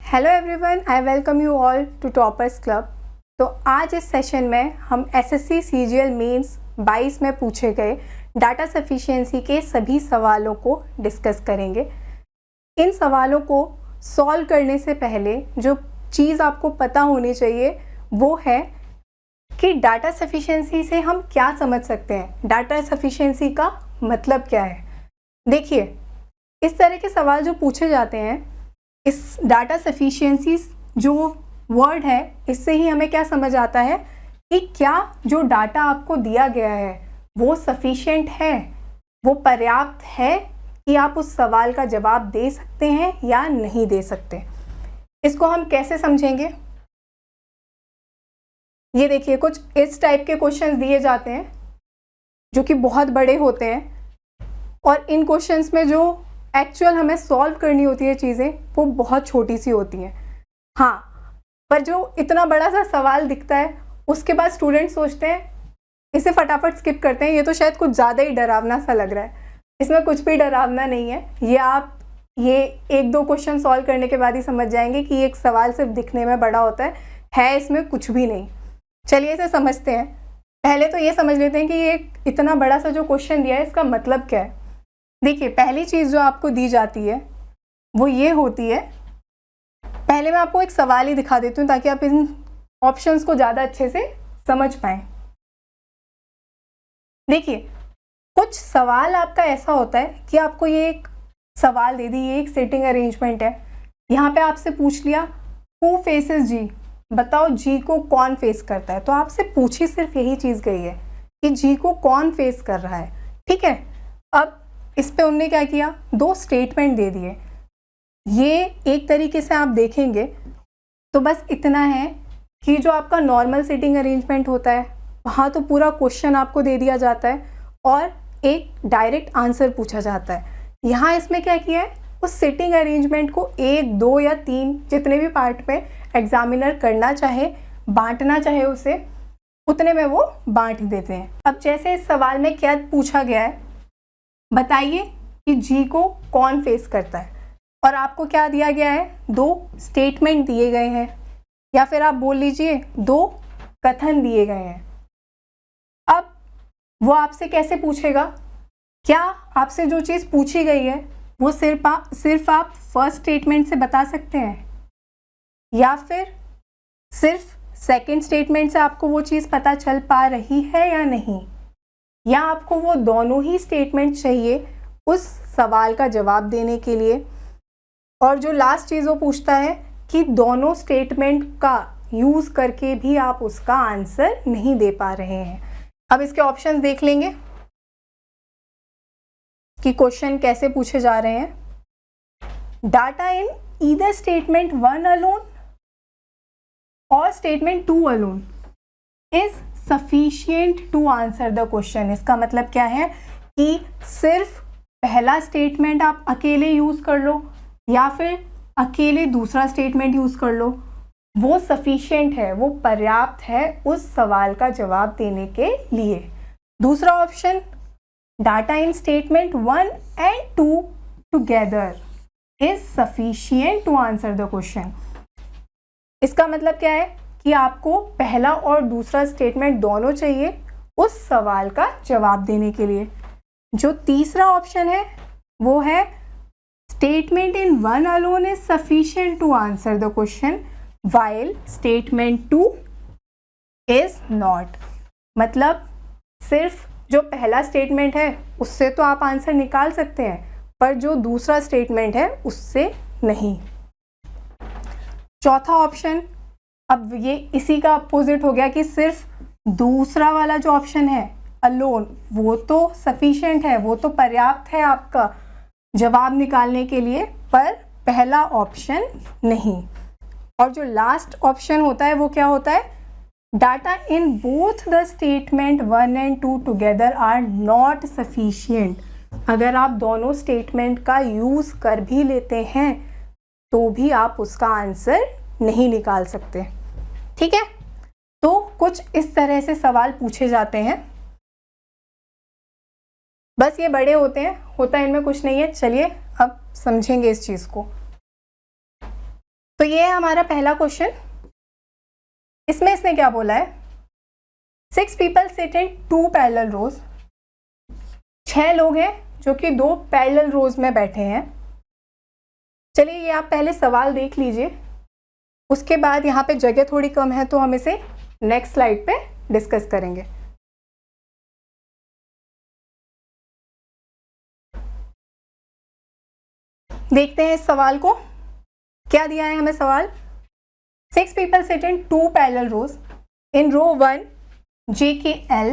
Hello everyone, I welcome you all to toppers club. तो आज इस सेशन में हम एसएससी सीजीएल मेंस 22 में पूछे गए डाटा सफिशिएंसी के सभी सवालों को डिस्कस करेंगे। इन सवालों को सॉल्व करने से पहले जो चीज़ आपको पता होनी चाहिए वो है कि डाटा सफिशिएंसी से हम क्या समझ सकते हैं, डाटा सफिशिएंसी का मतलब क्या है। देखिए, इस तरह के सवाल जो पूछे जाते हैं, इस डाटा सफिशिएंसी जो वर्ड है इससे ही हमें क्या समझ आता है कि क्या जो डाटा आपको दिया गया है वो सफिशिएंट है, वो पर्याप्त है कि आप उस सवाल का जवाब दे सकते हैं या नहीं दे सकते। इसको हम कैसे समझेंगे? ये देखिए, कुछ इस टाइप के क्वेश्चंस दिए जाते हैं जो कि बहुत बड़े होते हैं और इन क्वेश्चंस में जो एक्चुअल हमें सॉल्व करनी होती है चीज़ें वो बहुत छोटी सी होती हैं। हाँ, पर जो इतना बड़ा सा सवाल दिखता है उसके बाद स्टूडेंट सोचते हैं इसे फटाफट स्किप करते हैं, ये तो शायद कुछ ज़्यादा ही डरावना सा लग रहा है। इसमें कुछ भी डरावना नहीं है। ये आप एक दो क्वेश्चन सॉल्व करने के बाद ही समझ जाएंगे कि एक सवाल सिर्फ दिखने में बड़ा होता है इसमें कुछ भी नहीं। चलिए इसे समझते हैं। पहले तो ये समझ लेते हैं कि ये इतना बड़ा सा जो क्वेश्चन दिया है इसका मतलब क्या है। देखिए, पहली चीज़ जो आपको दी जाती है वो ये होती है, पहले मैं आपको एक सवाल ही दिखा देती हूँ ताकि आप इन ऑप्शंस को ज़्यादा अच्छे से समझ पाएँ। देखिए, कुछ सवाल आपका ऐसा होता है कि आपको ये एक सवाल दे दी, ये एक सेटिंग अरेंजमेंट है। यहाँ पे आपसे पूछ लिया हु फेसेस जी, बताओ जी को कौन फेस करता है। तो आपसे पूछी सिर्फ यही चीज़ गई है कि जी को कौन फेस कर रहा है, ठीक है। अब इस पे उनने क्या किया, दो स्टेटमेंट दे दिए। ये एक तरीके से आप देखेंगे तो बस इतना है कि जो आपका नॉर्मल सेटिंग अरेंजमेंट होता है वहाँ तो पूरा क्वेश्चन आपको दे दिया जाता है और एक डायरेक्ट आंसर पूछा जाता है। यहाँ इसमें क्या किया है, उस सेटिंग अरेंजमेंट को 1, 2 या 3 जितने भी पार्ट में एग्जामिनर करना चाहे, बांटना चाहे उसे, उतने में वो बांट देते हैं। अब जैसे इस सवाल में क्या पूछा गया है, बताइए कि जी को कौन फेस करता है, और आपको क्या दिया गया है, दो स्टेटमेंट दिए गए हैं या फिर आप बोल लीजिए दो कथन दिए गए हैं। अब वो आपसे कैसे पूछेगा? क्या आपसे जो चीज़ पूछी गई है वो सिर्फ आप फर्स्ट स्टेटमेंट से बता सकते हैं या फिर सिर्फ सेकंड स्टेटमेंट से आपको वो चीज़ पता चल पा रही है या नहीं, या आपको वो दोनों ही स्टेटमेंट चाहिए उस सवाल का जवाब देने के लिए। और जो लास्ट चीज़ वो पूछता है कि दोनों स्टेटमेंट का यूज़ करके भी आप उसका आंसर नहीं दे पा रहे हैं। अब इसके ऑप्शंस देख लेंगे कि क्वेश्चन कैसे पूछे जा रहे हैं। Data in either statement 1 alone और statement 2 alone is sufficient to answer the question. इसका मतलब क्या है कि सिर्फ पहला स्टेटमेंट आप अकेले यूज़ कर लो या फिर अकेले दूसरा स्टेटमेंट यूज़ कर लो, वो सफिशिएंट है, वो पर्याप्त है उस सवाल का जवाब देने के लिए। दूसरा option, data in statement 1 and 2 together is sufficient to answer the question. इसका मतलब क्या है कि आपको पहला और दूसरा स्टेटमेंट दोनों चाहिए उस सवाल का जवाब देने के लिए। जो तीसरा ऑप्शन है वो है statement in 1 alone is sufficient to answer the question while statement 2 is not. मतलब सिर्फ जो पहला स्टेटमेंट है उससे तो आप आंसर निकाल सकते हैं, पर जो दूसरा स्टेटमेंट है उससे नहीं। चौथा ऑप्शन, अब ये इसी का अपोजिट हो गया कि सिर्फ दूसरा वाला जो ऑप्शन है अलोन, वो तो सफिशिएंट है, वो तो पर्याप्त है आपका जवाब निकालने के लिए, पर पहला ऑप्शन नहीं। और जो लास्ट ऑप्शन होता है वो क्या होता है, data in both the statement 1 and 2 together are not sufficient. अगर आप दोनों स्टेटमेंट का यूज़ कर भी लेते हैं तो भी आप उसका आंसर नहीं निकाल सकते, ठीक है। तो कुछ इस तरह से सवाल पूछे जाते हैं। बस ये बड़े होते हैं, होता इनमें कुछ नहीं है। चलिए अब समझेंगे इस चीज़ को। तो ये है हमारा पहला क्वेश्चन। इसमें इसने क्या बोला है, 6 people sit in 2 parallel rows। 6 लोग हैं जो कि 2 पैरेलल रोज में बैठे हैं। चलिए ये आप पहले सवाल देख लीजिए, उसके बाद यहाँ पे जगह थोड़ी कम है तो हम इसे नेक्स्ट स्लाइड पे डिस्कस करेंगे। देखते हैं इस सवाल को, क्या दिया है हमें सवाल। 6 people sit in 2 parallel rows in row 1 J K L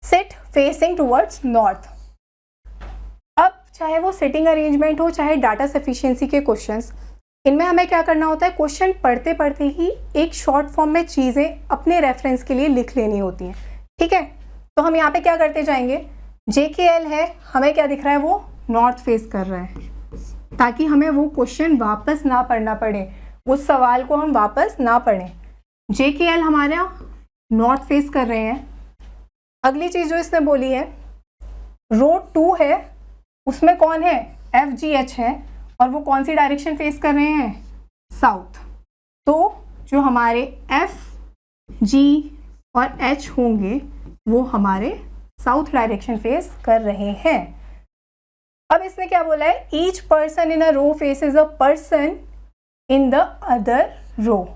sit facing towards north। अब चाहे वो सिटिंग अरेंजमेंट हो चाहे डाटा सफिशिएंसी के क्वेश्चंस, इनमें हमें क्या करना होता है, क्वेश्चन पढ़ते पढ़ते ही एक शॉर्ट फॉर्म में चीज़ें अपने रेफरेंस के लिए लिख लेनी होती हैं। ठीक है, तो हम यहाँ पे क्या करते जाएंगे, JKL है, हमें क्या दिख रहा है, वो नॉर्थ फेस कर रहा है, ताकि हमें वो क्वेश्चन वापस ना पढ़ना पड़े, उस सवाल को हम वापस ना पढ़ें। JKL हमारा नॉर्थ फेस कर रहे हैं। अगली चीज़ जो इसने बोली है, रो 2 है, उसमें कौन है, FGH है, और वो कौन सी डायरेक्शन फेस कर रहे हैं, साउथ। तो जो हमारे FG और H होंगे वो हमारे साउथ डायरेक्शन फेस कर रहे हैं। अब इसने क्या बोला है, each person in a row faces a person in the other row.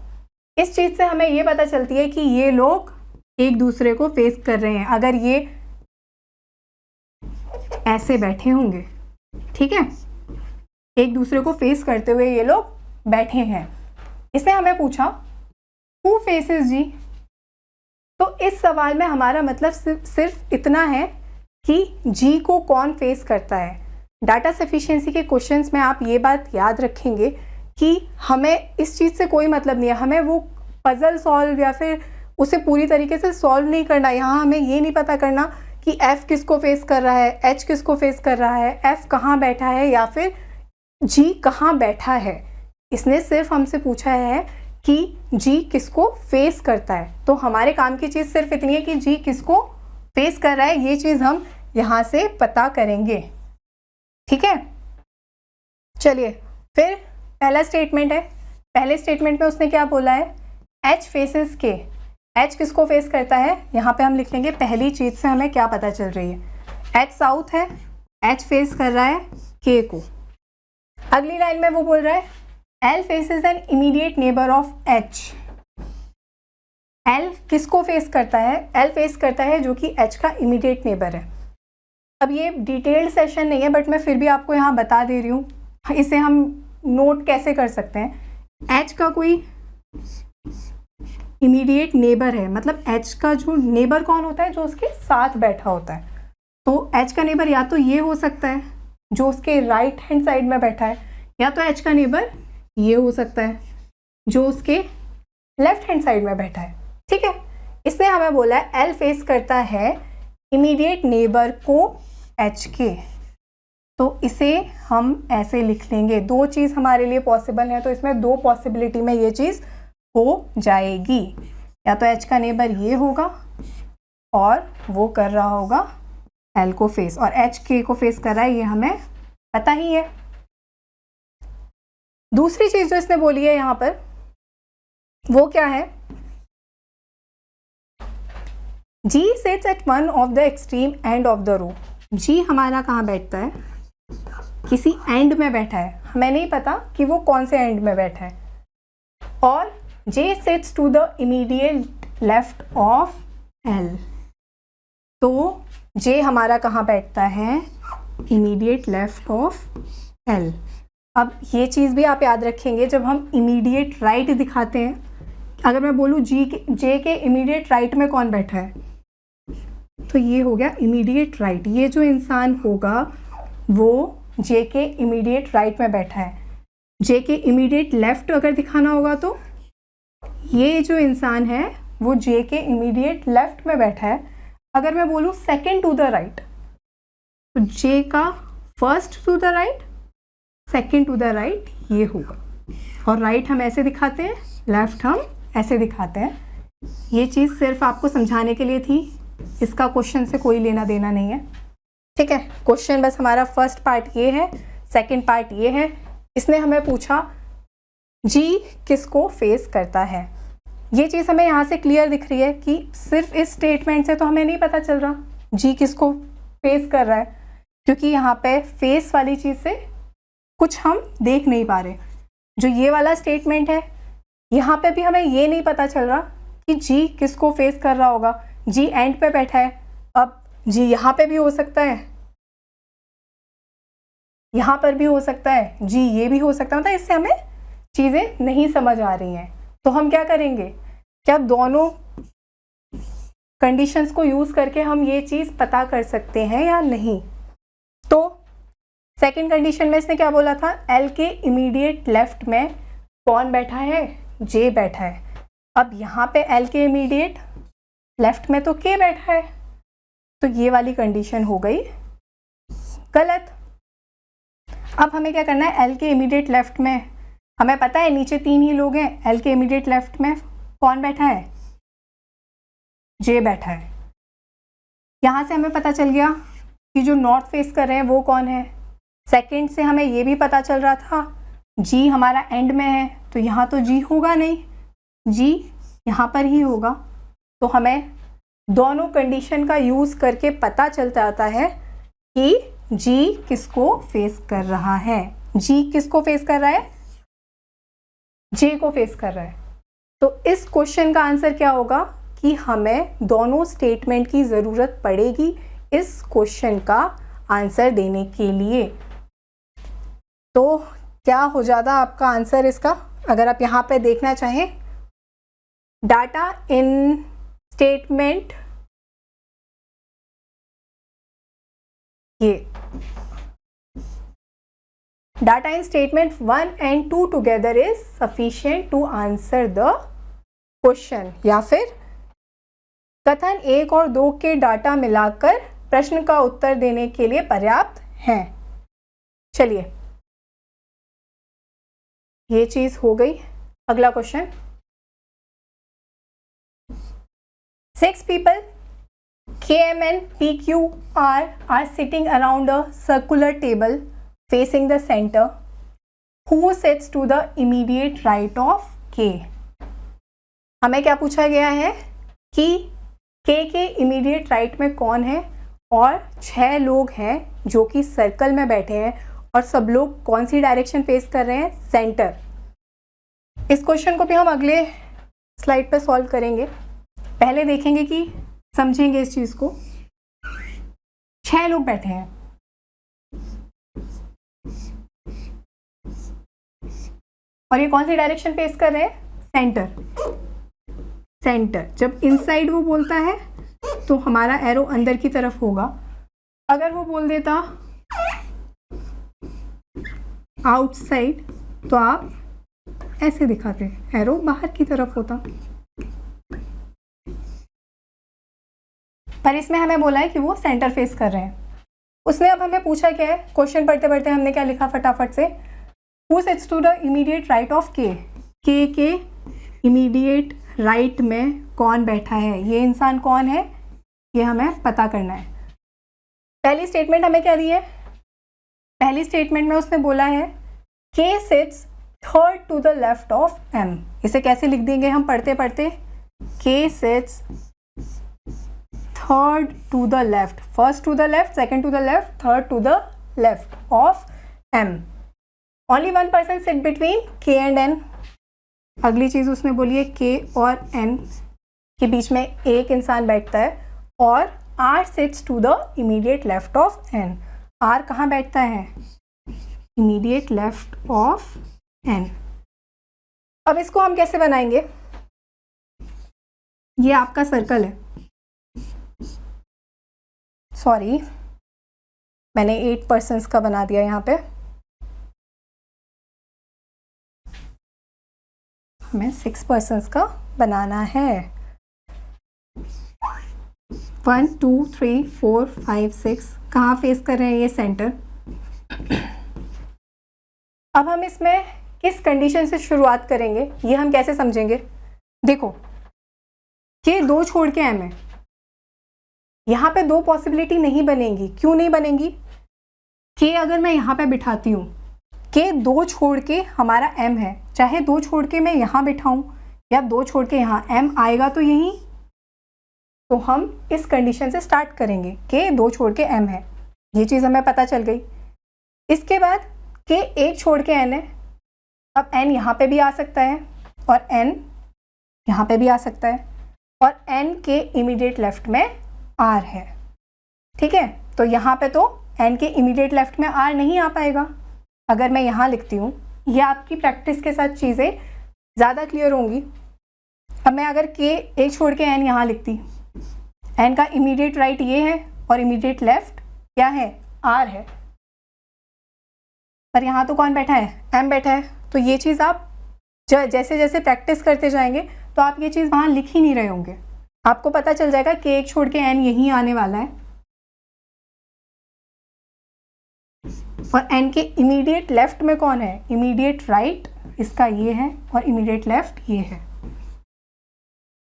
इस चीज़ से हमें ये पता चलती है कि ये लोग एक दूसरे को फेस कर रहे हैं। अगर ये ऐसे बैठे होंगे, ठीक है, एक दूसरे को फेस करते हुए ये लोग बैठे हैं। इसने हमें पूछा हु फेसेस जी। तो इस सवाल में हमारा मतलब सिर्फ इतना है कि जी को कौन फेस करता है। डाटा सफिशिएंसी के क्वेश्चंस में आप ये बात याद रखेंगे कि हमें इस चीज़ से कोई मतलब नहीं है, हमें वो पजल सॉल्व या फिर उसे पूरी तरीके से सॉल्व नहीं करना। यहाँ हमें ये नहीं पता करना कि F किसको फेस कर रहा है, H किसको फेस कर रहा है, F कहाँ बैठा है या फिर G कहाँ बैठा है। इसने सिर्फ हमसे पूछा है कि G किसको फेस करता है। तो हमारे काम की चीज़ सिर्फ इतनी है कि G किसको फेस कर रहा है, ये चीज़ हम यहाँ से पता करेंगे। ठीक है, चलिए फिर पहला स्टेटमेंट है। पहले स्टेटमेंट में उसने क्या बोला है, H फेसेस K। H किसको फेस करता है, यहाँ पे हम लिख लेंगे, पहली चीज़ से हमें क्या पता चल रही है, H साउथ है, H फेस कर रहा है K को। अगली लाइन में वो बोल रहा है L faces N immediate neighbour of H। L किसको फेस करता है, L फेस करता है जो कि H का इमीडिएट नेबर है। अब ये डिटेल्ड सेशन नहीं है बट मैं फिर भी आपको यहाँ बता दे रही हूँ, इसे हम नोट कैसे कर सकते हैं। H का कोई इमीडिएट नेबर है, मतलब H का जो नेबर कौन होता है, जो उसके साथ बैठा होता है। तो H का नेबर या तो ये हो सकता है जो उसके राइट हैंड साइड में बैठा है, या तो H का नेबर ये हो सकता है जो उसके लेफ्ट हैंड साइड में बैठा है। ठीक है, इसने हमें बोला है L फेस करता है इमीडिएट नेबर को H के, तो इसे हम ऐसे लिख लेंगे। दो चीज़ हमारे लिए पॉसिबल है, तो इसमें दो पॉसिबिलिटी में ये चीज़ हो जाएगी, या तो H का नेबर ये होगा और वो कर रहा होगा L को फेस, और H K को फेस कर रहा है, ये हमें पता ही है। दूसरी चीज़ जो इसने बोली है यहाँ पर वो क्या है, G sits at one of the extreme end of the row। G हमारा कहाँ बैठता है, किसी एंड में बैठा है, हमें नहीं पता कि वो कौन से एंड में बैठा है। और J sits to the immediate left of L। तो J हमारा कहाँ बैठता है, इमीडिएट लेफ्ट ऑफ L। अब ये चीज़ भी आप याद रखेंगे, जब हम इमीडिएट राइट दिखाते हैं, अगर मैं बोलूँ J के इमीडिएट राइट में कौन बैठा है, तो ये हो गया इमीडिएट राइट। ये जो इंसान होगा वो J के इमीडिएट राइट में बैठा है। J के इमीडिएट लेफ्ट अगर दिखाना होगा तो ये जो इंसान है वो J के इमीडिएट लेफ्ट में बैठा है। अगर मैं बोलूँ सेकेंड टू द राइट, तो J का first to the right, second to the right ये होगा। और राइट हम ऐसे दिखाते हैं, लेफ्ट हम ऐसे दिखाते हैं। ये चीज़ सिर्फ आपको समझाने के लिए थी, इसका क्वेश्चन से कोई लेना देना नहीं है। ठीक है, क्वेश्चन बस हमारा फर्स्ट पार्ट ये है, सेकंड पार्ट ये है। इसने हमें पूछा जी किसको फेस करता है। ये चीज़ हमें यहाँ से क्लियर दिख रही है कि सिर्फ इस स्टेटमेंट से तो हमें नहीं पता चल रहा जी किसको फेस कर रहा है, क्योंकि यहाँ पे फेस वाली चीज़ से कुछ हम देख नहीं पा रहे। जो ये वाला स्टेटमेंट है यहाँ पे भी हमें ये नहीं पता चल रहा कि जी किसको फेस कर रहा होगा। जी एंड पे बैठा है, अब जी यहाँ पे भी हो सकता है, यहाँ पर भी हो सकता है, जी ये भी हो सकता है, मतलब इससे हमें चीज़ें नहीं समझ आ रही हैं। तो हम क्या करेंगे, क्या दोनों कंडीशंस को यूज़ करके हम ये चीज़ पता कर सकते हैं या नहीं। तो सेकंड कंडीशन में इसने क्या बोला था, एल के इमीडिएट लेफ्ट में कौन बैठा है, जे बैठा है। अब यहाँ पे एल के इमीडिएट लेफ्ट में तो के बैठा है, तो ये वाली कंडीशन हो गई गलत। अब हमें क्या करना है, एल के इमीडिएट लेफ्ट में हमें पता है नीचे 3 ही लोग हैं, एल के इमीडिएट लेफ्ट में कौन बैठा है, जे बैठा है। यहाँ से हमें पता चल गया कि जो नॉर्थ फेस कर रहे हैं वो कौन है। सेकंड से हमें ये भी पता चल रहा था जी हमारा एंड में है, तो यहाँ तो जी होगा नहीं, जी यहाँ पर ही होगा। तो हमें दोनों कंडीशन का यूज़ करके पता चलता जाता है कि जी किसको फेस कर रहा है। जी किसको फेस कर रहा है, जे को फेस कर रहा है। तो इस क्वेश्चन का आंसर क्या होगा कि हमें दोनों स्टेटमेंट की ज़रूरत पड़ेगी इस क्वेश्चन का आंसर देने के लिए। तो क्या हो जाता आपका आंसर इसका, अगर आप यहाँ पे देखना चाहें, डाटा इन स्टेटमेंट, ये data in statement 1 and 2 together is sufficient to answer the question, या फिर कथन 1 और 2 के डाटा मिलाकर प्रश्न का उत्तर देने के लिए पर्याप्त हैं। चलिए ये चीज हो गई। अगला question, 6 people KM and PQR are sitting around a circular table facing the center. Who sits to the immediate right of K? हमें क्या पूछा गया है कि K के इमीडिएट राइट में कौन है, और 6 लोग हैं जो कि सर्कल में बैठे हैं, और सब लोग कौन सी डायरेक्शन फेस कर रहे हैं, सेंटर। इस क्वेश्चन को भी हम अगले स्लाइड पे सॉल्व करेंगे। पहले देखेंगे कि समझेंगे इस चीज़ को। 6 लोग बैठे हैं, और ये कौन सी डायरेक्शन फेस कर रहे हैं, सेंटर। सेंटर जब इनसाइड वो बोलता है तो हमारा एरो अंदर की तरफ होगा, अगर वो बोल देता आउटसाइड तो आप ऐसे दिखाते, एरो बाहर की तरफ होता। पर इसमें हमें बोला है कि वो सेंटर फेस कर रहे हैं। उसने अब हमें पूछा क्या है, क्वेश्चन पढ़ते पढ़ते हमने क्या लिखा फटाफट से, who sits to the immediate right of K, K immediate right में कौन बैठा है, ये इंसान कौन है, ये हमें पता करना है। पहली स्टेटमेंट हमें क्या दी है, पहली स्टेटमेंट में उसने बोला है K sits third to the left of M. इसे कैसे लिख देंगे हम पढ़ते पढ़ते, K sits third to the left, first to the left, second to the left, third to the left of M. Only one person sit between K and N. अगली चीज उसने बोली है के और एन के बीच में एक इंसान बैठता है, और R sits to the immediate left of N. R कहाँ बैठता है, इमीडिएट लेफ्ट ऑफ एन। अब इसको हम कैसे बनाएंगे, ये आपका सर्कल है, सॉरी मैंने 8 पर्सन्स का बना दिया यहाँ पे, हमें 6 पर्सन्स का बनाना है। 1 2 3 4 5 6 कहाँ फेस कर रहे हैं, ये सेंटर। अब हम इसमें किस कंडीशन से शुरुआत करेंगे, ये हम कैसे समझेंगे। देखो के 2 छोड़ के एम है, यहाँ पे 2 पॉसिबिलिटी नहीं बनेंगी। क्यों नहीं बनेंगी, के अगर मैं यहाँ पे बिठाती हूँ, के 2 छोड़ के हमारा एम है, चाहे 2 छोड़ के मैं यहाँ बिठाऊं या 2 छोड़ के यहाँ, m आएगा तो यहीं, तो हम इस कंडीशन से स्टार्ट करेंगे कि 2 छोड़ के m है, ये चीज़ हमें पता चल गई। इसके बाद कि 1 छोड़ के n है, अब n यहाँ पे भी आ सकता है और n यहाँ पे भी आ सकता है, और n के इमीडिएट लेफ्ट में r है। ठीक है, तो यहाँ पे तो n के इमीडिएट लेफ्ट में r नहीं आ पाएगा। अगर मैं यहाँ लिखती हूँ, ये आपकी प्रैक्टिस के साथ चीज़ें ज़्यादा क्लियर होंगी। अब मैं अगर k 1 छोड़ के n यहाँ लिखती, n का इमीडिएट राइट ये है और इमीडिएट लेफ्ट क्या है, r है, पर यहाँ तो कौन बैठा है, m बैठा है। तो ये चीज़ आप जैसे जैसे प्रैक्टिस करते जाएंगे तो आप ये चीज़ वहाँ लिख ही नहीं रहे होंगे, आपको पता चल जाएगा कि 1 छोड़ के n यहीं आने वाला है और n के इमीडिएट लेफ्ट में कौन है, इमीडिएट राइट इसका ये है और इमीडिएट लेफ्ट ये है।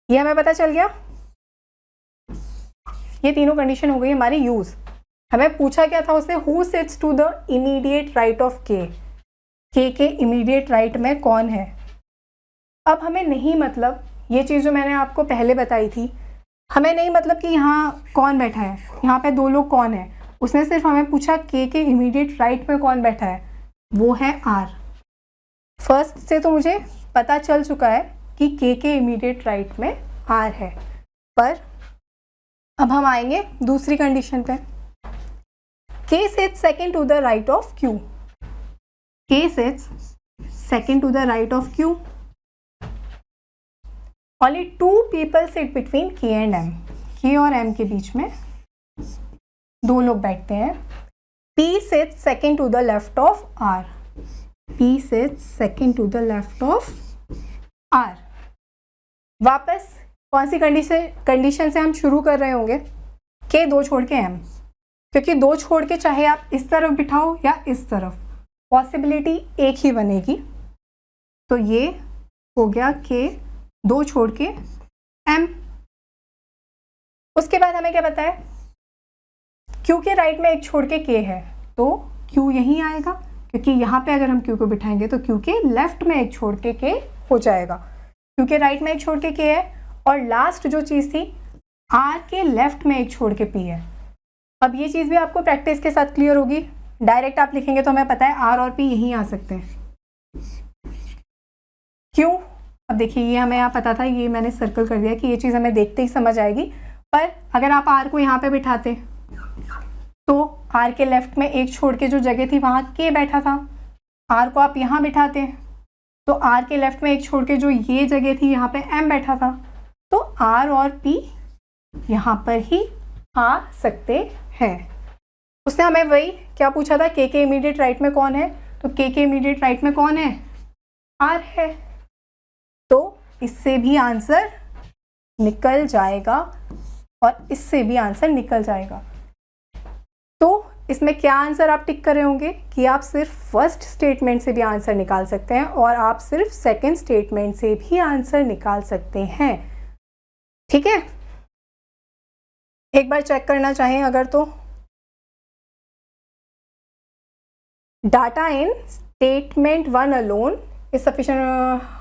ये हमें पता चल गया। ये तीनों कंडीशन हो गई हमारी यूज। हमें पूछा क्या था उससे, who sits to the immediate right of k, k के इमीडिएट राइट में कौन है। अब हमें नहीं मतलब, ये चीज़ जो मैंने आपको पहले बताई थी, हमें नहीं मतलब कि यहाँ कौन बैठा है, यहाँ पे 2 लोग कौन है, उसने सिर्फ हमें पूछा k के इमीडिएट राइट में कौन बैठा है, वो है r। फर्स्ट से तो मुझे पता चल चुका है कि k के इमीडिएट राइट में r है, पर अब हम आएंगे दूसरी कंडीशन पे। k sits second to the right of q, k sits second to the right of q, only 2 people sit between k and m, k और m के बीच में 2 लोग बैठते हैं। p sits second to the left of r, p sits second to the left of r। वापस कौन सी condition से हम शुरू कर रहे होंगे, k 2 छोड़ के m, क्योंकि 2 छोड़ के चाहे आप इस तरफ बिठाओ या इस तरफ, पॉसिबिलिटी एक ही बनेगी। तो ये हो गया k 2 छोड़ के m। उसके बाद हमें क्या पता है, q के राइट में 1 छोड़ के k है, तो q यहीं आएगा, क्योंकि यहाँ पे अगर हम q को बिठाएंगे तो q के लेफ्ट में 1 छोड़ के k हो जाएगा, q के राइट में 1 छोड़ के k है, और लास्ट जो चीज़ थी r के लेफ्ट में 1 छोड़ के p है। अब ये चीज़ भी आपको प्रैक्टिस के साथ क्लियर होगी। डायरेक्ट आप लिखेंगे तो हमें पता है r और p यहीं आ सकते हैं, क्यों। अब देखिए ये हमें यहाँ पता था, ये मैंने सर्कल कर दिया कि ये चीज़ हमें देखते ही समझ आएगी। पर अगर आप r को यहाँ पे बिठाते तो r के लेफ्ट में 1 छोड़ के जो जगह थी वहाँ k बैठा था, r को आप यहाँ बिठाते तो r के लेफ्ट में 1 छोड़ के जो ये जगह थी यहाँ पे m बैठा था, तो r और p यहाँ पर ही आ सकते हैं। उसने हमें वही क्या पूछा था, k के इमीडिएट राइट में कौन है, तो k के इमीडिएट राइट में कौन है, r है। तो इससे भी आंसर निकल जाएगा और इससे भी आंसर निकल जाएगा। तो इसमें क्या आंसर आप टिक कर रहे होंगे कि आप सिर्फ फर्स्ट स्टेटमेंट से भी आंसर निकाल सकते हैं और आप सिर्फ सेकंड स्टेटमेंट से भी आंसर निकाल सकते हैं। ठीक है, एक बार चेक करना चाहें अगर तो, data in statement 1 alone is sufficient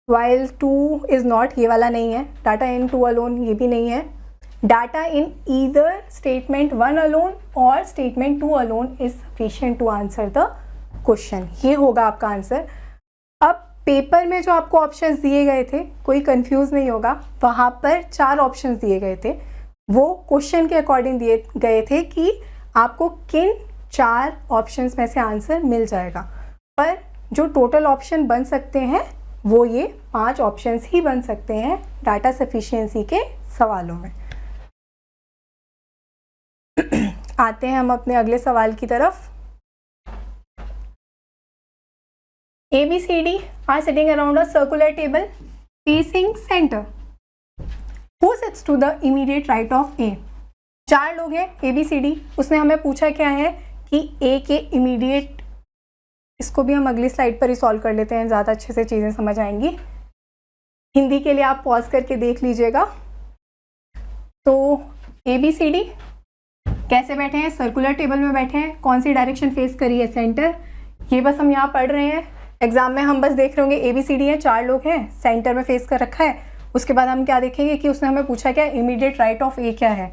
while 2 is not, ये वाला नहीं है। डाटा इन 2 अलोन ये भी नहीं है। Data in either statement 1 alone और statement 2 alone is sufficient to answer the question, ये होगा आपका आंसर। अब पेपर में जो आपको ऑप्शंस दिए गए थे, कोई कंफ्यूज नहीं होगा, वहाँ पर 4 ऑप्शंस दिए गए थे, वो क्वेश्चन के अकॉर्डिंग दिए गए थे कि आपको किन 4 ऑप्शंस में से आंसर मिल जाएगा। पर जो टोटल ऑप्शन बन सकते हैं वो ये 5 ऑप्शंस ही बन सकते हैं डाटा सफिशिएंसी के सवालों में। आते हैं हम अपने अगले सवाल की तरफ। ABCD are sitting around a circular table facing center. Who sits to the immediate right of A? 4 लोग हैं ABCD। उसने हमें पूछा क्या है कि A के इमीडिएट, इसको भी हम अगली स्लाइड पर ही सॉल्व कर लेते हैं, ज़्यादा अच्छे से चीज़ें समझ आएंगी। हिंदी के लिए आप पॉज करके देख लीजिएगा। तो ABCD कैसे बैठे हैं, सर्कुलर टेबल में बैठे हैं, कौन सी डायरेक्शन फेस करी है, सेंटर। ये बस हम यहाँ पढ़ रहे हैं एग्जाम में हम बस देख रहे होंगे ABCD है, 4 लोग हैं, सेंटर में फेस कर रखा है। उसके बाद हम क्या देखेंगे कि उसने हमें पूछा क्या, इमीडिएट राइट ऑफ ए क्या है,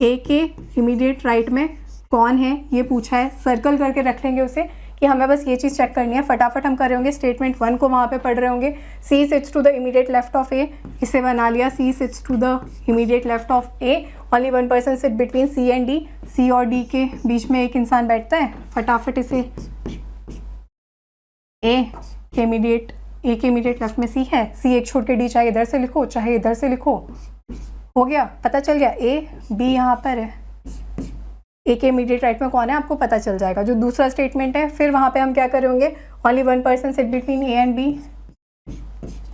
ए के इमीडिएट राइट में कौन है ये पूछा है। सर्कल करके रख लेंगे उसे कि हमें बस ये चीज़ चेक करनी है। फटाफट हम कर रहे होंगे, स्टेटमेंट 1 को वहाँ पे पढ़ रहे होंगे। C sits to the immediate left of A, इसे बना लिया। C sits to the immediate left of A, only one person sit between C and D, C और D के बीच में एक इंसान बैठता है। फटाफट इसे ए के इमीडिएट लेफ्ट में C है, C एक छोड़ के D चाहे इधर से लिखो चाहे इधर से लिखो, हो गया, पता चल गया। A B यहाँ पर है, ए के इमीडिएट राइट में कौन है आपको पता चल जाएगा। जो दूसरा स्टेटमेंट है फिर वहाँ पे हम क्या करेंगे, only one person sit between A and B,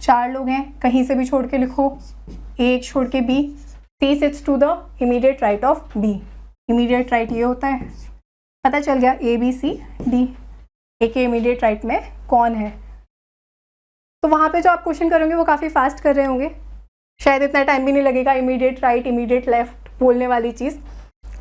4 लोग हैं, कहीं से भी छोड़ के लिखो, ए एक छोड़ के B. C sits to the immediate right of B, immediate right ये होता है, पता चल गया ABCD, ए के इमीडिएट राइट में कौन है। तो वहाँ पे जो आप क्वेश्चन करोगे वो काफ़ी फास्ट कर रहे होंगे, शायद इतना टाइम भी नहीं लगेगा इमीडिएट राइट इमीडिएट लेफ्ट बोलने वाली चीज़।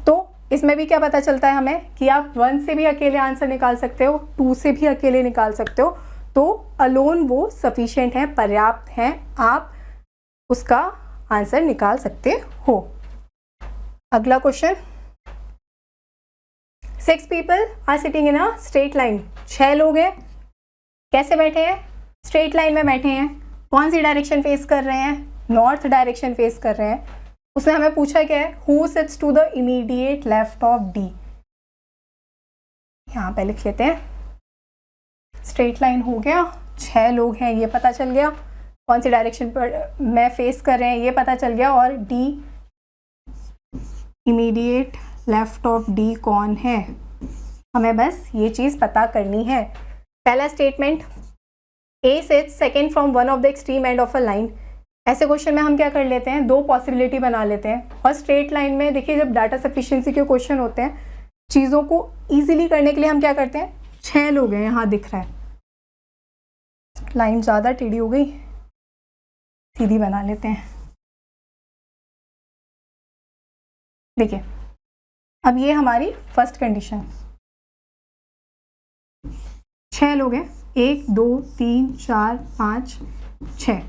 तो इसमें भी क्या पता चलता है हमें कि आप 1 से भी अकेले आंसर निकाल सकते हो, 2 से भी अकेले निकाल सकते हो, तो अलोन वो सफिशिएंट है, पर्याप्त हैं, आप उसका आंसर निकाल सकते हो। अगला question, 6 people are sitting in a straight line, 6 लोग हैं, कैसे बैठे हैं, स्ट्रेट लाइन में बैठे हैं। कौन सी डायरेक्शन फेस कर रहे हैं, नॉर्थ डायरेक्शन फेस कर रहे हैं। उसने हमें पूछा क्या है, who sits to the immediate left of D, यहाँ पे लिख लेते हैं। स्ट्रेट लाइन हो गया, 6 लोग हैं ये पता चल गया, कौन सी डायरेक्शन पर मैं फेस कर रहे हैं ये पता चल गया, और D immediate left of D कौन है, हमें बस ये चीज़ पता करनी है। पहला statement, A seats second from one of the extreme end of a line. ऐसे क्वेश्चन में हम क्या कर लेते हैं, 2 पॉसिबिलिटी बना लेते हैं। और स्ट्रेट लाइन में देखिए जब डाटा सफिशिएंसी के क्वेश्चन होते हैं, चीज़ों को इजीली करने के लिए हम क्या करते हैं, 6 लोग हैं, यहाँ दिख रहा है, लाइन ज़्यादा टेढ़ी हो गई, सीधी बना लेते हैं। देखिए अब ये हमारी फर्स्ट कंडीशन, 6 लोग हैं, 1 2 3 4 5 6।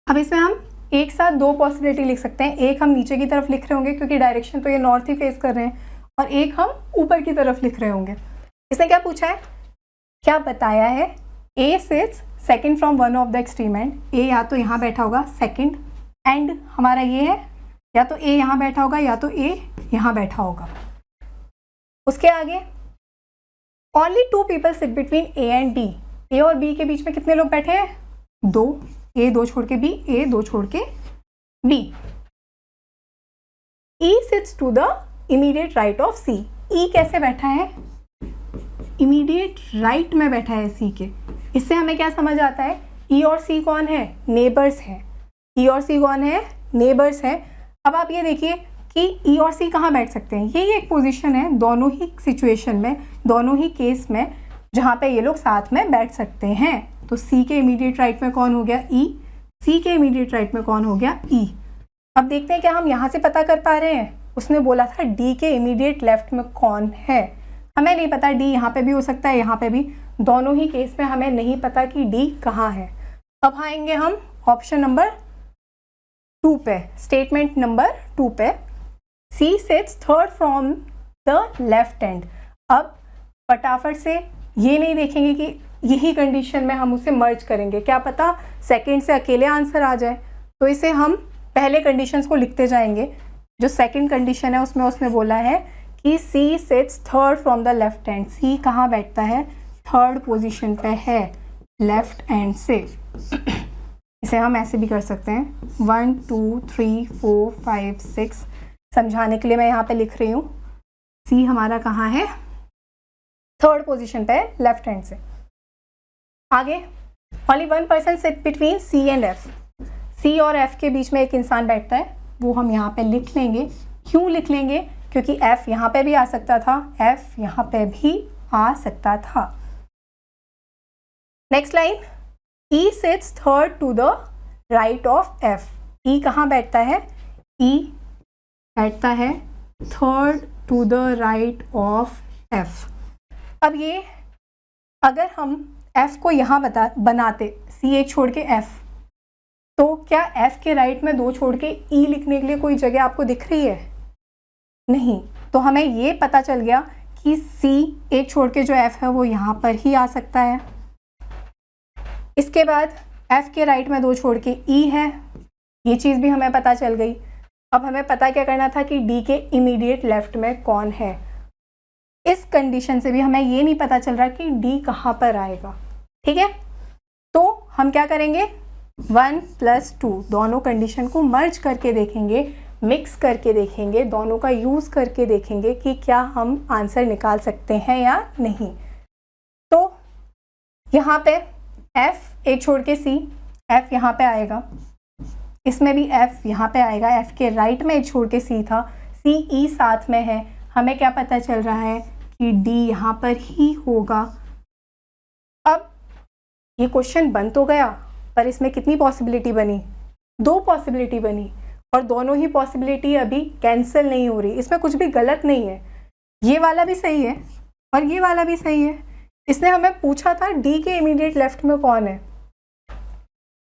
अब इसमें हम एक साथ 2 पॉसिबिलिटी लिख सकते हैं। एक हम नीचे की तरफ लिख रहे होंगे क्योंकि डायरेक्शन तो ये नॉर्थ ही फेस कर रहे हैं, और एक हम ऊपर की तरफ लिख रहे होंगे। इसने क्या पूछा है, क्या बताया है, A seats second from one of the extreme and, A या तो यहाँ बैठा होगा, सेकेंड एंड हमारा ये है, या तो A यहाँ बैठा होगा या तो A यहाँ बैठा होगा। उसके आगे only 2 people sit between A and D, A और B के बीच में कितने लोग बैठे हैं, 2, A 2 छोड़ के B, A 2 छोड़ के B। E sits to the immediate right of C, E कैसे बैठा है, इमीडिएट राइट में बैठा है C के। इससे हमें क्या समझ आता है, E और C कौन है, नेबर्स हैं, E और C कौन है, नेबर्स हैं। अब आप ये देखिए कि E और C कहाँ बैठ सकते हैं, यही एक पोजीशन है दोनों ही सिचुएशन में, दोनों ही केस में, जहाँ पे ये लोग साथ में बैठ सकते हैं। तो C के इमीडिएट राइट में कौन हो गया, E, C के इमीडिएट राइट में कौन हो गया, E। अब देखते हैं क्या हम यहाँ से पता कर पा रहे हैं। उसने बोला था D के इमीडिएट लेफ्ट में कौन है, हमें नहीं पता, D यहाँ पे भी हो सकता है, यहाँ पे भी, दोनों ही केस में हमें नहीं पता कि D कहाँ है। अब आएंगे हम ऑप्शन नंबर 2 पे, स्टेटमेंट नंबर 2 पे, C seats third from the left and. अब फटाफट से ये नहीं देखेंगे कि यही कंडीशन में हम उसे मर्ज करेंगे, क्या पता सेकंड से अकेले आंसर आ जाए, तो इसे हम पहले कंडीशंस को लिखते जाएंगे। जो सेकंड कंडीशन है उसमें उसने बोला है कि C seats third from the left and, C कहाँ बैठता है, थर्ड पोजीशन पे है लेफ्ट एंड से। इसे हम ऐसे भी कर सकते हैं, 1 2 3 4 5 6, समझाने के लिए मैं यहाँ पे लिख रही हूँ। C हमारा कहाँ है, थर्ड पोजीशन पे लेफ्ट हैंड से। आगे only 1 person seat between C and F, C और F के बीच में एक इंसान बैठता है, वो हम यहाँ पे लिख लेंगे। क्यों लिख लेंगे, क्योंकि F यहाँ पे भी आ सकता था, F यहाँ पे भी आ सकता था। Next line, E sits third to the right of F, E कहाँ बैठता है, E बैठता है third to the right of F। अब ये अगर हम F को यहाँ बनाते C1 छोड़ के F, तो क्या F के राइट में 2 छोड़ के E लिखने के लिए कोई जगह आपको दिख रही है? नहीं। तो हमें ये पता चल गया कि C1 छोड़ के जो F है वो यहाँ पर ही आ सकता है। इसके बाद F के राइट में 2 छोड़ के E है, ये चीज़ भी हमें पता चल गई। अब हमें पता क्या करना था कि D के इमीडिएट लेफ्ट में कौन है। इस कंडीशन से भी हमें ये नहीं पता चल रहा कि D कहाँ पर आएगा, ठीक है। तो हम क्या करेंगे, 1 + 2 दोनों कंडीशन को मर्ज करके देखेंगे, मिक्स करके देखेंगे, दोनों का यूज़ करके देखेंगे कि क्या हम आंसर निकाल सकते हैं या नहीं। तो यहाँ पे F एक छोड़ के C, F यहाँ पे आएगा, इसमें भी F यहाँ पे आएगा। F के राइट में एक छोड़ के C था, C E साथ में है, हमें क्या पता चल रहा है कि D यहाँ पर ही होगा। अब ये क्वेश्चन बन तो गया, पर इसमें कितनी पॉसिबिलिटी बनी? 2 पॉसिबिलिटी बनी, और दोनों ही पॉसिबिलिटी अभी कैंसिल नहीं हो रही। इसमें कुछ भी गलत नहीं है, ये वाला भी सही है और ये वाला भी सही है। इसने हमें पूछा था D के इमीडिएट लेफ्ट में कौन है,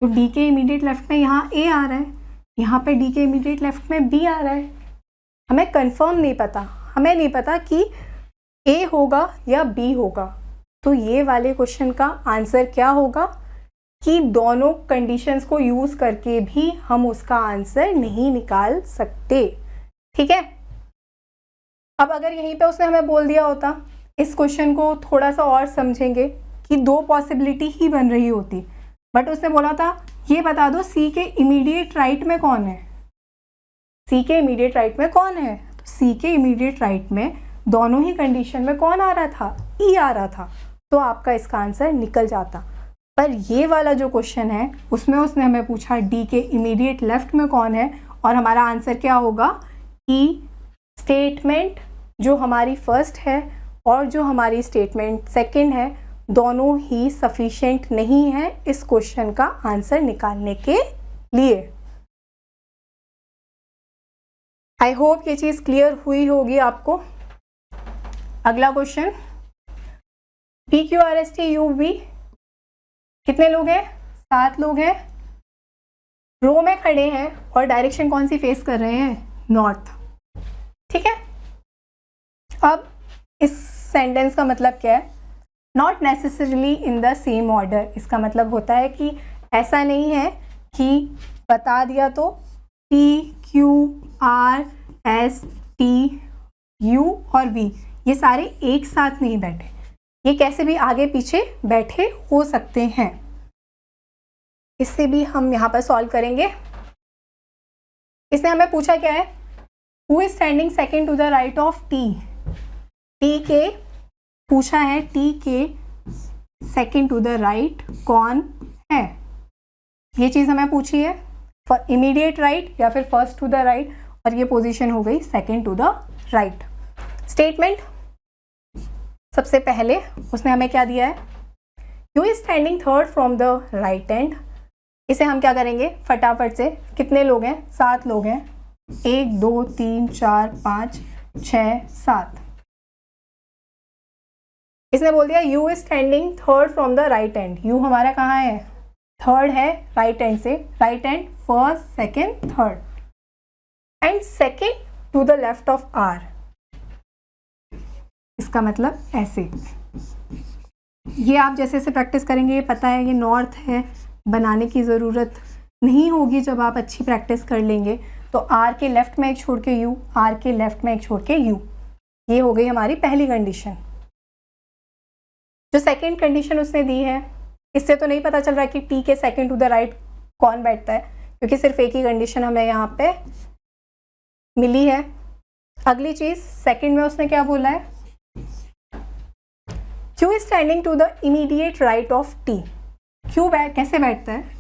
तो D के इमीडिएट लेफ्ट में यहाँ A आ रहा है, यहाँ पे D के इमीडिएट लेफ्ट में B आ रहा है। हमें कंफर्म नहीं पता, हमें नहीं पता कि A होगा या B होगा। तो ये वाले क्वेश्चन का आंसर क्या होगा कि दोनों कंडीशंस को यूज़ करके भी हम उसका आंसर नहीं निकाल सकते, ठीक है। अब अगर यहीं पे उसने हमें बोल दिया होता, इस क्वेश्चन को थोड़ा सा और समझेंगे कि 2 पॉसिबिलिटी ही बन रही होती, बट उसने बोला था ये बता दो C के इमीडिएट राइट में कौन है। C के इमीडिएट राइट में कौन है, तो C के इमीडिएट राइट में दोनों ही कंडीशन में कौन आ रहा था, E आ रहा था, तो आपका इसका आंसर निकल जाता। पर ये वाला जो क्वेश्चन है उसमें उसने हमें पूछा D के इमीडिएट लेफ्ट में कौन है, और हमारा आंसर क्या होगा कि स्टेटमेंट जो हमारी फर्स्ट है और जो हमारी स्टेटमेंट सेकंड है, दोनों ही सफिशिएंट नहीं है इस क्वेश्चन का आंसर निकालने के लिए। आई होप ये चीज़ क्लियर हुई होगी आपको। अगला क्वेश्चन, PQRSTUV कितने लोग हैं? 7 लोग हैं, रो में खड़े हैं और डायरेक्शन कौन सी फेस कर रहे हैं? नॉर्थ, ठीक है। अब इस सेंटेंस का मतलब क्या है? Not necessarily in the same order. इसका मतलब होता है कि ऐसा नहीं है कि बता दिया तो P Q R S T U और V ये सारे एक साथ नहीं बैठे, ये कैसे भी आगे पीछे बैठे हो सकते हैं। इससे भी हम यहाँ पर सॉल्व करेंगे। इसने हमें पूछा क्या है, who is standing second to the right of T। T के पूछा है, T के सेकेंड टू द राइट कौन है, ये चीज़ हमें पूछी है, इमीडिएट राइट या फिर फर्स्ट टू द राइट, और ये पोजीशन हो गई second to the right. Statement सबसे पहले उसने हमें क्या दिया है, U is standing third from the right end. इसे हम क्या करेंगे फटाफट से, कितने लोग हैं? 7 लोग हैं, 1 2 3 4 5 6 7। इसने बोल दिया U is standing third from the right end. U हमारा कहाँ है? थर्ड है राइट एंड से, right end first second third, and second to the left of R. इसका मतलब ऐसे, ये आप जैसे जैसे प्रैक्टिस करेंगे ये पता है, ये नॉर्थ है, बनाने की ज़रूरत नहीं होगी जब आप अच्छी प्रैक्टिस कर लेंगे। तो आर के लेफ्ट में एक छोड़ के यू, आर के लेफ्ट में एक छोड़ के यू, ये हो गई हमारी पहली कंडीशन। जो सेकंड कंडीशन उसने दी है, इससे तो नहीं पता चल रहा कि टी के सेकंड टू द राइट कौन बैठता है, क्योंकि सिर्फ एक ही कंडीशन हमें यहाँ पे मिली है। अगली चीज़ सेकंड में उसने क्या बोला है, Q is standing to the immediate right of T। Q कैसे बैठता है?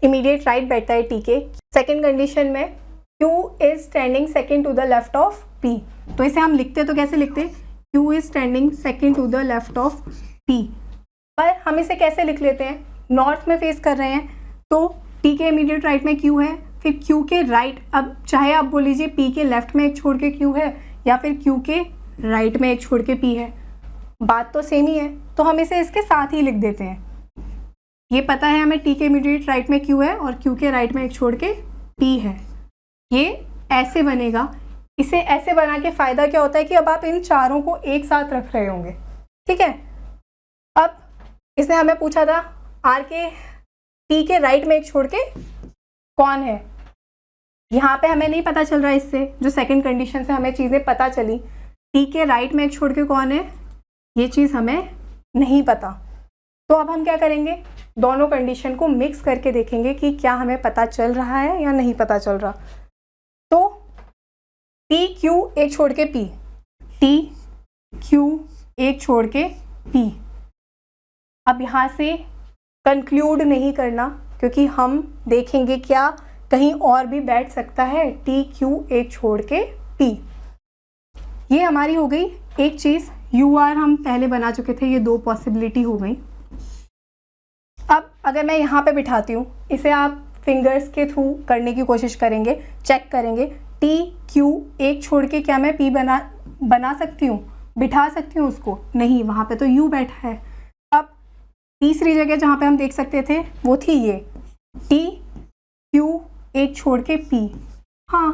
इमीडिएट राइट बैठता है T के। सेकंड कंडीशन में Q is standing second to the left of P। तो इसे हम लिखते तो कैसे लिखते? Q is standing second to the left of P। पर हम इसे कैसे लिख लेते हैं? नॉर्थ में फेस कर रहे हैं तो T के इमीडिएट राइट में Q है, फिर Q के राइट, अब चाहे आप बोल लीजिए P के लेफ्ट में एक छोड़ के Q है या फिर Q के राइट में एक छोड़ के पी है, बात तो सेम ही है, तो हम इसे इसके साथ ही लिख देते हैं। ये पता है हमें टी के इमीडिएट राइट में क्यू है और क्यू के राइट में एक छोड़ के पी है। ये ऐसे बनेगा। इसे ऐसे बना के फ़ायदा क्या होता है कि अब आप इन चारों को एक साथ रख रहे होंगे, ठीक है। अब इसने हमें पूछा था आर के टी के राइट में एक छोड़ के कौन है। यहाँ पे हमें नहीं पता चल रहा है, इससे जो सेकंड कंडीशन से हमें चीज़ें पता चली, टी के राइट में एक छोड़ के कौन है, ये चीज़ हमें नहीं पता। तो अब हम क्या करेंगे, दोनों कंडीशन को मिक्स करके देखेंगे कि क्या हमें पता चल रहा है या नहीं पता चल रहा। तो टी क्यू एक छोड़ के पी, टी क्यू एक छोड़ के पी। अब यहाँ से कंक्लूड नहीं करना, क्योंकि हम देखेंगे क्या कहीं और भी बैठ सकता है टी क्यू एक छोड़ के पी। ये हमारी हो गई एक चीज़। यू आर हम पहले बना चुके थे, ये 2 पॉसिबिलिटी हो गई। अब अगर मैं यहाँ पे बिठाती हूँ, इसे आप फिंगर्स के थ्रू करने की कोशिश करेंगे, चेक करेंगे टी क्यू एक छोड़ के क्या मैं पी बना सकती हूँ, बिठा सकती हूँ उसको? नहीं, वहाँ पे तो यू बैठा है। अब तीसरी जगह जहाँ पे हम देख सकते थे वो थी ये टी क्यू एक छोड़ के पी। हाँ,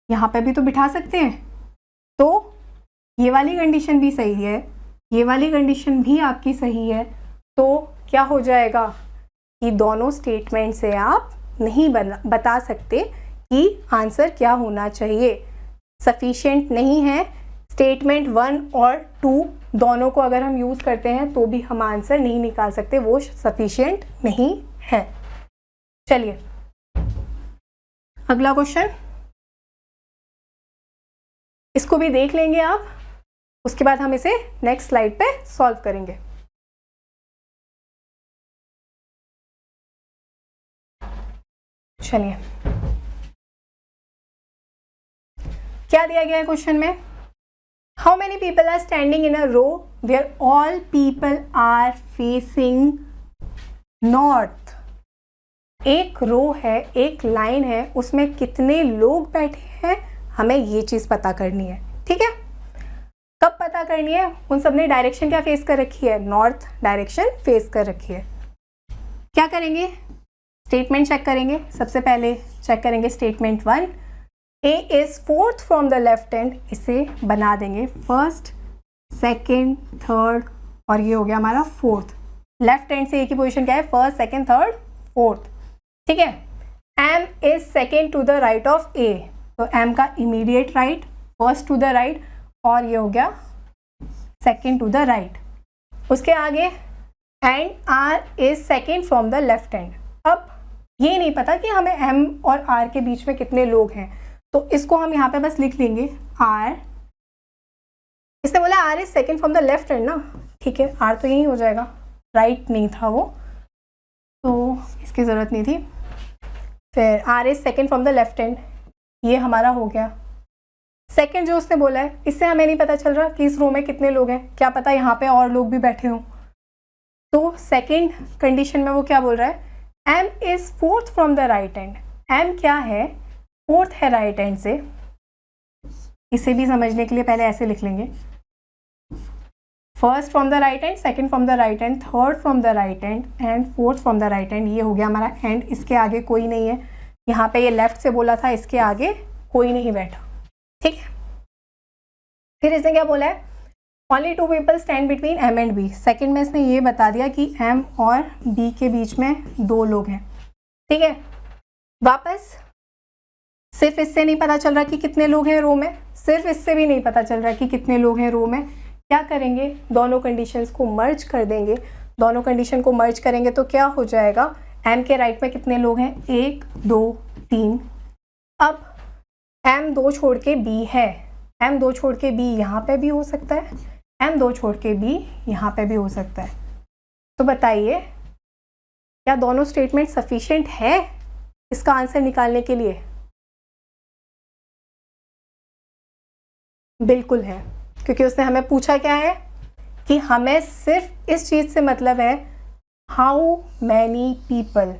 यहाँ पे भी तो बिठा सकते हैं। तो ये वाली कंडीशन भी सही है, ये वाली कंडीशन भी आपकी सही है। तो क्या हो जाएगा कि दोनों स्टेटमेंट से आप नहीं बता सकते कि आंसर क्या होना चाहिए। सफिशिएंट नहीं है। स्टेटमेंट 1 और 2 दोनों को अगर हम यूज़ करते हैं तो भी हम आंसर नहीं निकाल सकते, वो सफिशिएंट नहीं है। चलिए अगला क्वेश्चन, इसको भी देख लेंगे आप, उसके बाद हम इसे नेक्स्ट स्लाइड पे सॉल्व करेंगे। चलिए, क्या दिया गया है क्वेश्चन में? How many people are standing in a row where all people are facing north. एक रो है, एक लाइन है, उसमें कितने लोग बैठे हैं, हमें ये चीज़ पता करनी है, ठीक है। कब पता करनी है? उन सब ने डायरेक्शन क्या फेस कर रखी है? नॉर्थ डायरेक्शन फेस कर रखी है। क्या करेंगे? स्टेटमेंट चेक करेंगे। सबसे पहले चेक करेंगे statement 1, A is fourth from the left hand. इसे बना देंगे फर्स्ट, सेकेंड, थर्ड और ये हो गया हमारा फोर्थ। लेफ्ट हैंड से ए की पोजिशन क्या है? फर्स्ट, सेकेंड, थर्ड, फोर्थ, ठीक है। M is second to the right of A, तो एम का immediate right, first to the right और ये हो गया सेकेंड टू द राइट। उसके आगे and R is second from the left hand. अब ये नहीं पता कि हमें एम और आर के बीच में कितने लोग हैं, तो इसको हम यहाँ पे बस लिख लेंगे आर। इसने बोला R is second from the left hand ना, ठीक है, आर तो यही हो जाएगा, राइट नहीं था वो, तो इसकी ज़रूरत नहीं थी। फिर R is second from the left hand, ये हमारा हो गया। सेकेंड जो उसने बोला है, इससे हमें नहीं पता चल रहा कि इस रो में कितने लोग हैं, क्या पता यहाँ पे और लोग भी बैठे हों। तो सेकेंड कंडीशन में वो क्या बोल रहा है? M is fourth from the right hand. M क्या है? फोर्थ है राइट हैंड से। इसे भी समझने के लिए पहले ऐसे लिख लेंगे, first from the right hand, second from the right hand, third from the right hand and fourth from the right hand. ये हो गया हमारा एंड, इसके आगे कोई नहीं है। यहाँ पे ये लेफ्ट से बोला था, इसके आगे कोई नहीं बैठा, ठीक है। फिर इसने क्या बोला है? Only 2 people stand between M and B. Second में इसने ये बता दिया कि एम और बी के बीच में 2 लोग हैं, ठीक है। वापस सिर्फ इससे नहीं पता चल रहा कि कितने लोग हैं रो में, सिर्फ इससे भी नहीं पता चल रहा कि कितने लोग हैं रो में। क्या करेंगे? दोनों कंडीशंस को मर्ज कर देंगे। दोनों कंडीशन को मर्ज करेंगे तो क्या हो जाएगा? एम के राइट में कितने लोग हैं? 1, 2, 3। अब एम 2 छोड़ के बी है, एम 2 छोड़ के बी यहाँ पे भी हो सकता है, एम 2 छोड़ के बी यहाँ पे भी हो सकता है। तो बताइए क्या दोनों स्टेटमेंट सफिशिएंट है इसका आंसर निकालने के लिए? बिल्कुल है, क्योंकि उसने हमें पूछा क्या है कि हमें सिर्फ इस चीज़ से मतलब है हाउ मैनी पीपल,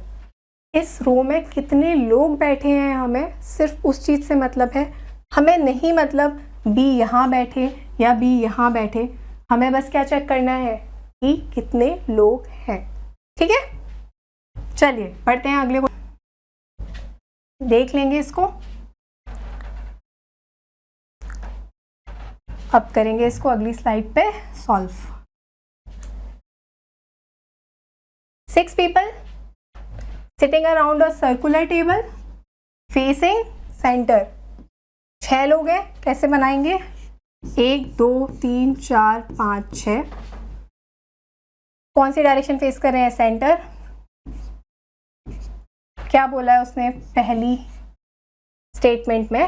इस रो में कितने लोग बैठे हैं, हमें सिर्फ उस चीज़ से मतलब है। हमें नहीं मतलब बी यहाँ बैठे या बी यहाँ बैठे, हमें बस क्या चेक करना है कि कितने लोग हैं। ठीक है, चलिए पढ़ते हैं अगले को, देख लेंगे इसको। अब करेंगे इसको अगली स्लाइड पे solve. 6 people sitting around a circular table facing center। 6 लोग हैं, कैसे बनाएंगे? 1 2 3 4 5 6। कौन सी डायरेक्शन फेस कर रहे हैं? सेंटर। क्या बोला है उसने पहली स्टेटमेंट में?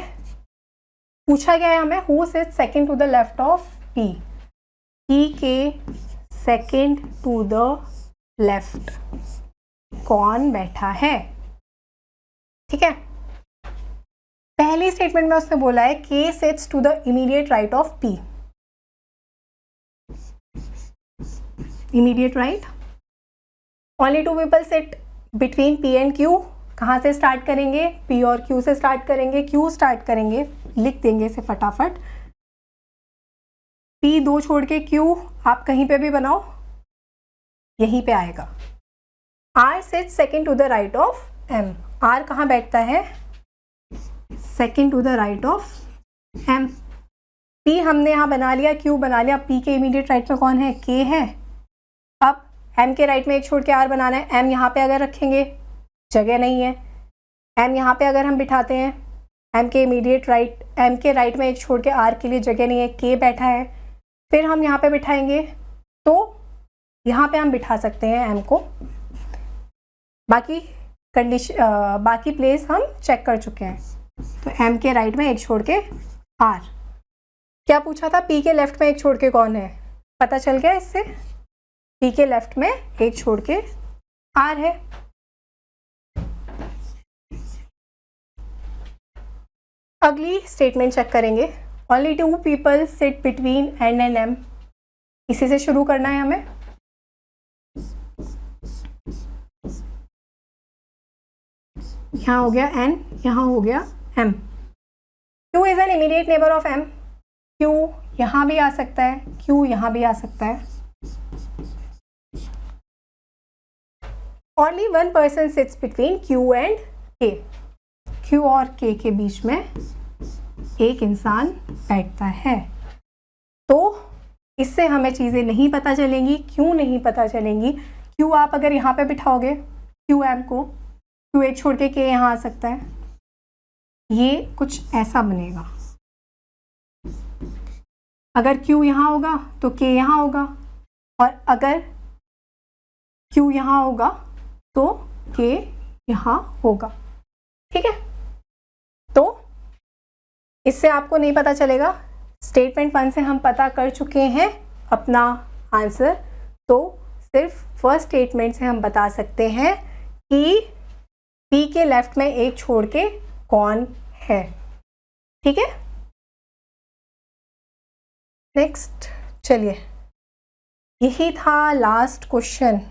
पूछा गया है हमें who sits second to the left of P, P के सेकंड टू द लेफ्ट कौन बैठा है। ठीक है, पहली स्टेटमेंट में उसने बोला है K sits to the immediate right of P. Immediate right, only 2 people sit between P and Q. कहाँ से स्टार्ट करेंगे? पी और क्यू से स्टार्ट करेंगे। क्यू स्टार्ट करेंगे, लिख देंगे इसे फटाफट। पी 2 छोड़ के क्यू आप कहीं पे भी बनाओ, यहीं पे आएगा। R sit second to the right of M. R कहाँ बैठता है? Second to the right of M. P हमने यहाँ बना लिया, क्यू बना लिया। पी के इमीडिएट राइट में कौन है? के है। अब एम के राइट में एक छोड़ के आर बनाना है। एम यहाँ पे अगर रखेंगे जगह नहीं है, एम यहाँ पे अगर हम बिठाते हैं, एम के इमीडिएट राइट, एम के राइट में एक छोड़ के आर के लिए जगह नहीं है, के बैठा है। फिर हम यहाँ पे बिठाएंगे तो यहाँ पे हम बिठा सकते हैं एम को। बाकी कंडीशन बाकी प्लेस हम चेक कर चुके हैं। तो एम के राइट में एक छोड़ के आर। क्या पूछा था? पी के लेफ्ट में एक छोड़ के कौन है? पता चल गया इससे, पी के लेफ्ट में एक छोड़ के आर है। अगली स्टेटमेंट चेक करेंगे। Only 2 people sit between N and M. इसी से शुरू करना है हमें। यहाँ हो गया एन, यहाँ हो गया M. Q is an immediate neighbour of M. Q यहाँ भी आ सकता है, क्यू यहाँ भी आ सकता है। Only 1 person sits between Q and के। क्यू और के के बीच में एक इंसान बैठता है। तो इससे हमें चीज़ें नहीं पता चलेंगी। क्यों नहीं पता चलेंगी? क्यू आप अगर यहाँ पे बिठाओगे क्यू एम को, क्यू एक छोड़ के यहाँ आ सकता है, ये कुछ ऐसा बनेगा। अगर क्यू यहाँ होगा तो के यहाँ होगा, और अगर क्यू यहाँ होगा तो के यहाँ होगा। ठीक है, तो इससे आपको नहीं पता चलेगा। स्टेटमेंट 1 से हम पता कर चुके हैं अपना आंसर, तो सिर्फ फर्स्ट स्टेटमेंट से हम बता सकते हैं कि पी के लेफ्ट में एक छोड़ के कौन है। ठीक है, नेक्स्ट चलिए, यही था लास्ट क्वेश्चन।